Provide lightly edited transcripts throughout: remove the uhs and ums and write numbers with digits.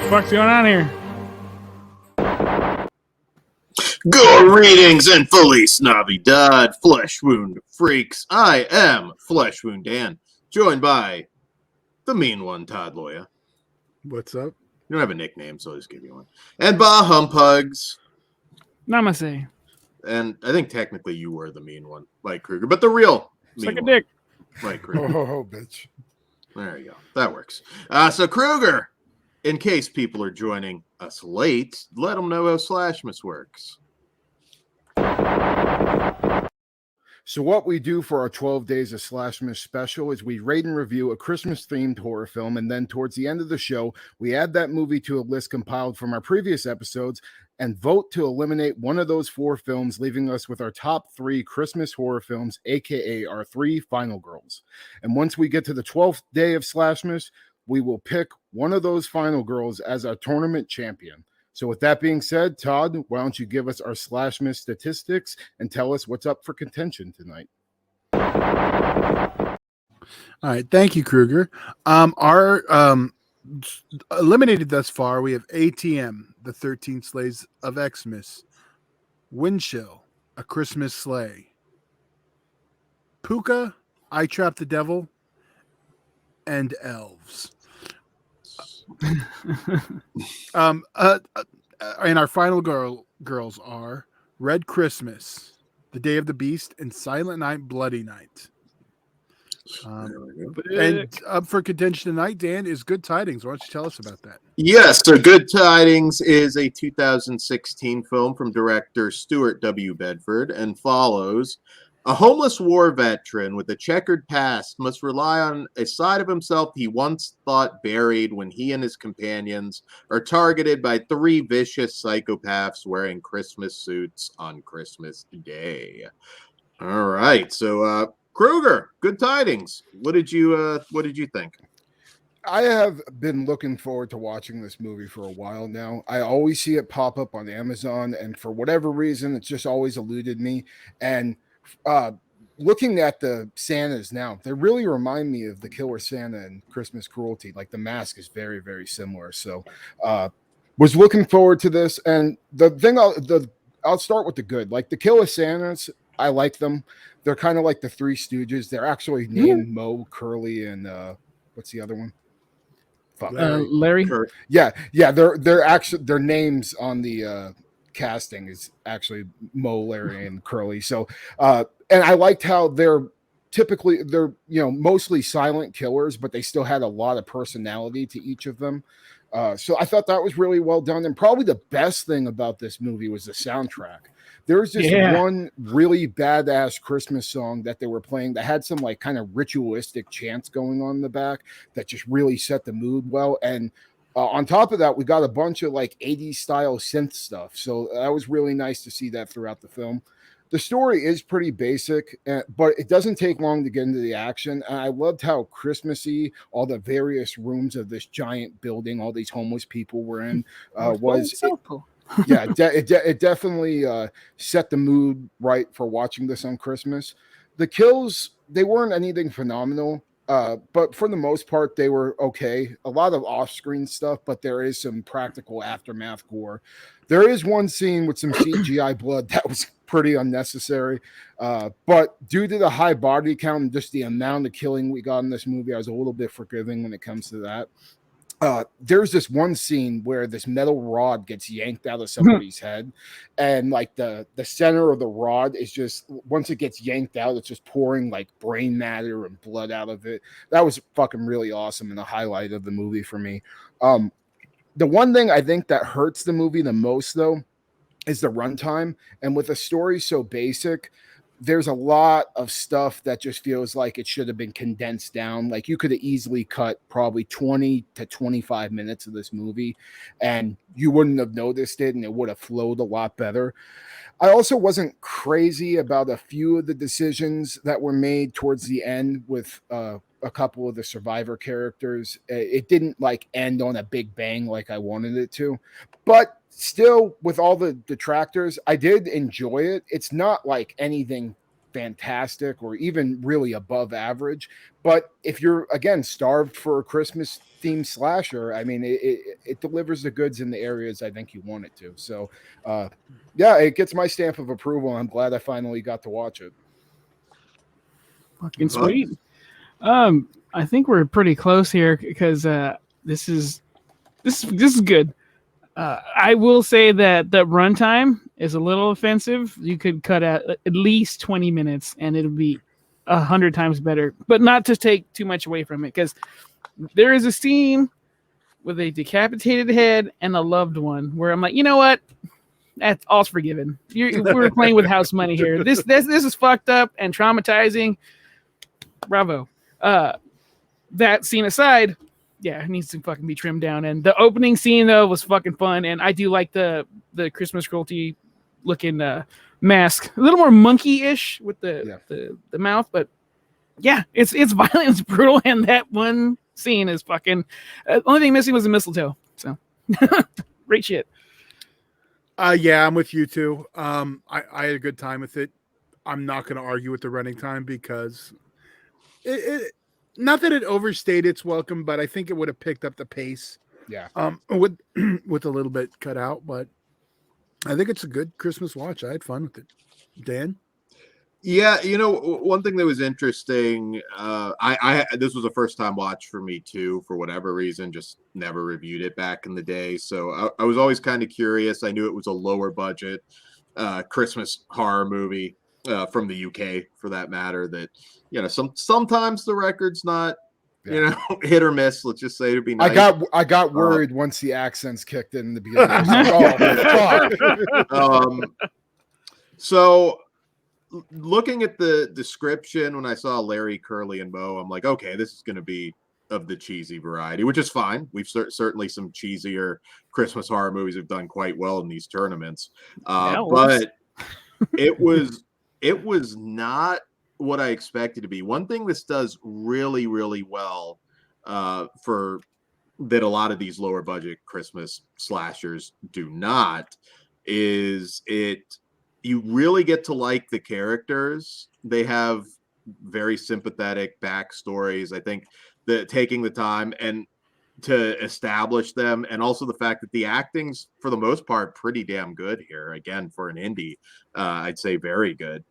What's going on here? Greetings and fully snobby dad, flesh wound freaks. I am Flesh Wound Dan, joined by the mean one, Todd Loya. What's up? You don't have a nickname, so I'll just give you one. And Bah Humpugs. Namaste. And I think technically you were the mean one, like Kruger, but the real mean Suck a one, dick. like Kruger. Oh, bitch. There you go. That works. So Kruger, in case people are joining us late, let them know how Slashmas works. So what we do for our 12 Days of Slashmas special is we rate and review a Christmas-themed horror film, and then towards the end of the show, we add that movie to a list compiled from our previous episodes and vote to eliminate one of those 4 films, leaving us with our top 3 Christmas horror films, aka our 3 final girls. And once we get to the 12th day of Slashmas, we will pick one of those final girls as our tournament champion. So with that being said, Todd, why don't you give us our Slashmas statistics and tell us what's up for contention tonight? All right. Thank you, Kruger. Our eliminated thus far, we have ATM, the 13 Slays of Xmas, Windchill, A Christmas Sleigh, Puka, I Trap the Devil, and Elves. And our final girls are Red Christmas, The Day of the Beast, and Silent Night, Bloody Night. And up for contention tonight, Dan, is Good Tidings. Why don't you tell us about that? Yes, so Good Tidings is a 2016 film from director Stuart W. Bedford and follows a homeless war veteran with a checkered past must rely on a side of himself he once thought buried when he and his companions are targeted by 3 vicious psychopaths wearing Christmas suits on Christmas Day. All right, so Kruger, Good Tidings. What did you think? I have been looking forward to watching this movie for a while now. I always see it pop up on Amazon, and for whatever reason, it's just always eluded me. And looking at the Santas now, they really remind me of the Killer Santa and Christmas Cruelty. Like the mask is very, very similar. So was looking forward to this. And the thing I'll start with the good. Like the Killer Santas, I like them. They're kind of like the Three Stooges. They're actually named Mo, Curly, and what's the other one? Larry. Yeah. They're actually their names on the casting is actually Mo, Larry, and Curly. So and I liked how they're mostly silent killers, but they still had a lot of personality to each of them. So I thought that was really well done. And probably the best thing about this movie was the soundtrack. There was just one really badass Christmas song that they were playing that had some like kind of ritualistic chants going on in the back that just really set the mood well. And on top of that, we got a bunch of like 80s style synth stuff. So that was really nice to see that throughout the film. The story is pretty basic, but it doesn't take long to get into the action. And I loved how Christmassy all the various rooms of this giant building, all these homeless people were in, was. It definitely set the mood right for watching this on Christmas. The kills, they weren't anything phenomenal. But for the most part, they were okay. A lot of off-screen stuff, but there is some practical aftermath gore. There is one scene with some CGI blood that was pretty unnecessary. But due to the high body count and just the amount of killing we got in this movie, I was a little bit forgiving when it comes to that. There's this one scene where this metal rod gets yanked out of somebody's head, and like the center of the rod is just, once it gets yanked out, it's just pouring like brain matter and blood out of it. That was fucking really awesome and the highlight of the movie for me. The one thing I think that hurts the movie the most though is the runtime, and with a story so basic, there's a lot of stuff that just feels like it should have been condensed down. Like you could have easily cut probably 20 to 25 minutes of this movie and you wouldn't have noticed it and it would have flowed a lot better. I also wasn't crazy about a few of the decisions that were made towards the end with a couple of the survivor characters. It didn't like end on a big bang like I wanted it to, but still, with all the detractors, I did enjoy it. It's not like anything fantastic or even really above average. But if you're, again, starved for a Christmas themed slasher, I mean, it delivers the goods in the areas I think you want it to. So, yeah, it gets my stamp of approval. I'm glad I finally got to watch it. Fucking sweet. I think we're pretty close here because this is good. I will say that the runtime is a little offensive. You could cut out at least 20 minutes and it'll be 100 times better, but not to take too much away from it, because there is a scene with a decapitated head and a loved one where I'm like, you know what? That's all's forgiven. We're playing with house money here. This is fucked up and traumatizing. Bravo. That scene aside, yeah, it needs to fucking be trimmed down. And the opening scene though was fucking fun, and I do like the Christmas cruelty looking mask, a little more monkey-ish with the mouth, but yeah, it's violent, it's brutal, and that one scene is fucking. Only thing missing was the mistletoe. So great shit. Yeah, I'm with you too. I had a good time with it. I'm not going to argue with the running time because it not that it overstayed its welcome, but I think it would have picked up the pace. Yeah. With a little bit cut out, but I think it's a good Christmas watch. I had fun with it. Dan? Yeah, one thing that was interesting, I this was a first time watch for me too, for whatever reason, just never reviewed it back in the day. So I was always kind of curious. I knew it was a lower budget Christmas horror movie from the UK, for that matter, that, sometimes the record's not, hit or miss. Let's just say, to be nice. I got worried once the accents kicked in the beginning. I was like, oh, fuck. So looking at the description, when I saw Larry, Curly, and Moe, I'm like, okay, this is going to be of the cheesy variety, which is fine. We've certainly some cheesier Christmas horror movies have done quite well in these tournaments, but it was not what I expected to be. One thing this does really, really well for that a lot of these lower budget Christmas slashers do not is you really get to like the characters. They have very sympathetic backstories. I think that taking the time and to establish them, and also the fact that the acting's for the most part pretty damn good here. Again, for an indie, I'd say very good.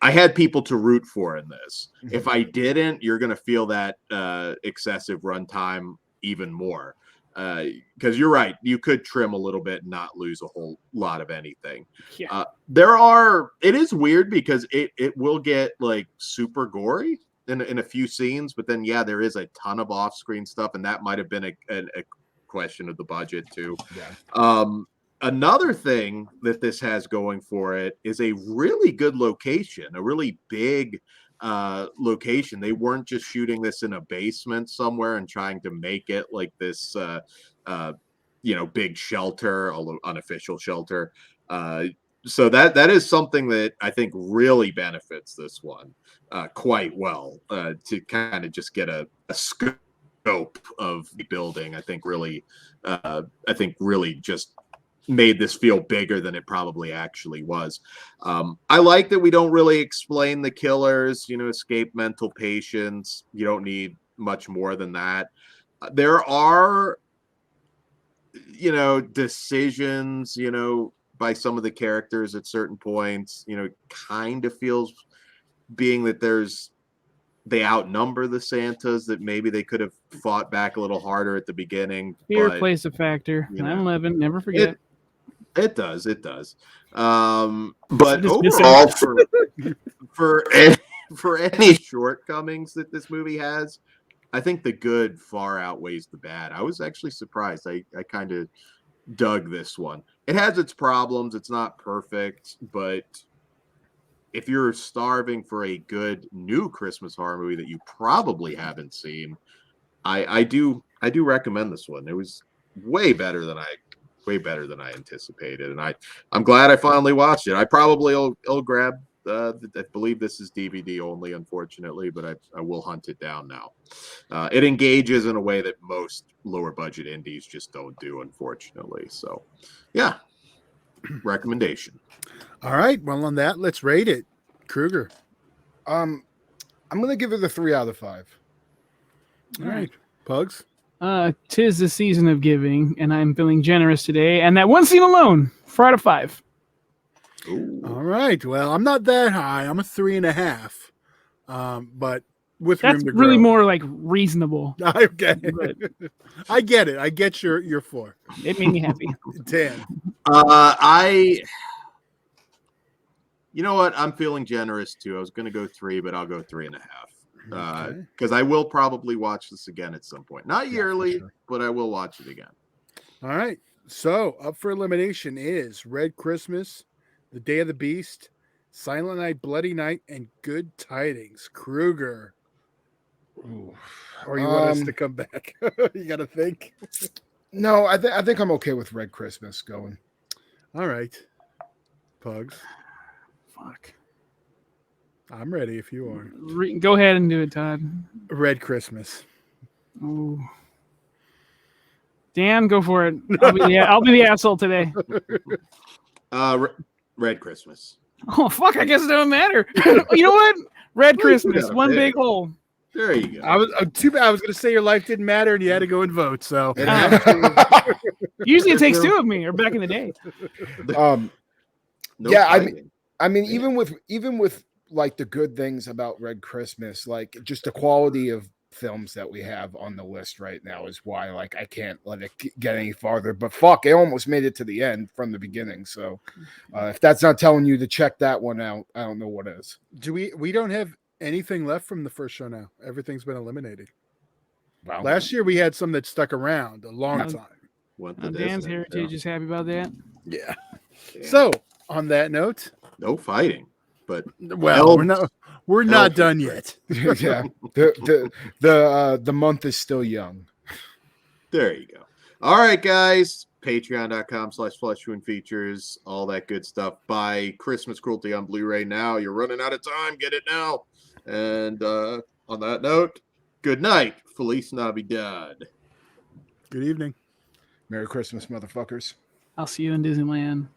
I had people to root for in this. If I didn't, you're going to feel that excessive runtime even more. Because you're right, you could trim a little bit and not lose a whole lot of anything. Yeah. It is weird because it will get like super gory in a few scenes, but then there is a ton of off-screen stuff, and that might have been a question of the budget too. Another thing that this has going for it is a really good location, a really big location. They weren't just shooting this in a basement somewhere and trying to make it like this big shelter, although unofficial shelter. So that is something that I think really benefits this one quite well, to kind of just get a scope of the building. I think really just made this feel bigger than it probably actually was. I like that we don't really explain the killers, escape mental patients. You don't need much more than that. There are, decisions, by some of the characters at certain points, kind of feels, being that they outnumber the Santas, that maybe they could have fought back a little harder at the beginning. Fear plays a factor. 9/11, never forget. It does. But overall, for any shortcomings that this movie has, I think the good far outweighs the bad. I was actually surprised. I kind of dug this one. It has its problems. It's not perfect, but if you're starving for a good new Christmas horror movie that you probably haven't seen, I do recommend this one. It was way better than I anticipated, and I'm glad I finally watched it. I probably will grab. I believe this is DVD only, unfortunately, but I will hunt it down now. It engages in a way that most lower budget indies just don't do, unfortunately. So, yeah, recommendation. All right. Well, on that, let's rate it. Kruger. I'm gonna give it a 3 out of 5. All right. Pugs. 'Tis the season of giving, and I'm feeling generous today. And that one scene alone, 4 out of 5. Ooh. All right. Well, I'm not that high. I'm a 3.5. But with That's room to really grow. more like reasonable. Okay. But I get it. I get your 4. it made me happy. Dan. You know what? I'm feeling generous too. I was going to go 3, but I'll go 3.5. Okay. Because I will probably watch this again at some point. Not yearly, sure. but I will watch it again. All right. So up for elimination is Red Christmas, The Day of the Beast, Silent Night, Bloody Night, and Good Tidings. Kruger. Ooh. Or you want us to come back? You got to think. No, I think I'm okay with Red Christmas going. All right. Pugs. Fuck. I'm ready if you are. Go ahead and do it, Todd. Red Christmas. Ooh. Dan, go for it. I'll be the asshole today. Red Christmas. Oh fuck! I guess it don't matter. You know what? Red Well, you Christmas, gotta one pick. big hole. There you go. I was too bad. I was going to say your life didn't matter and you had to go and vote. So It has to- Usually it takes 2 of me, or back in the day. no Yeah, fighting. I mean, even with like the good things about Red Christmas, like just the quality of films that we have on the list right now is why like I can't let it get any farther. But fuck, it almost made it to the end from the beginning. So if that's not telling you to check that one out, I don't know what is. do we don't have anything left from the first show now. Everything's been eliminated. Wow. Last year we had some that stuck around a long time. Went to Dan's Disney, heritage is happy about that. Yeah. yeah. So on that note, No fighting, but well, Elves. we're not Elves. done yet. Yeah, the month is still young. there you go. All right, guys. Patreon.com/FleshWound Features, all that good stuff. Buy Christmas Cruelty on Blu-ray now. You're running out of time. Get it now. And on that note, good night. Feliz Navidad. Good evening. Merry Christmas, motherfuckers. I'll see you in Disneyland.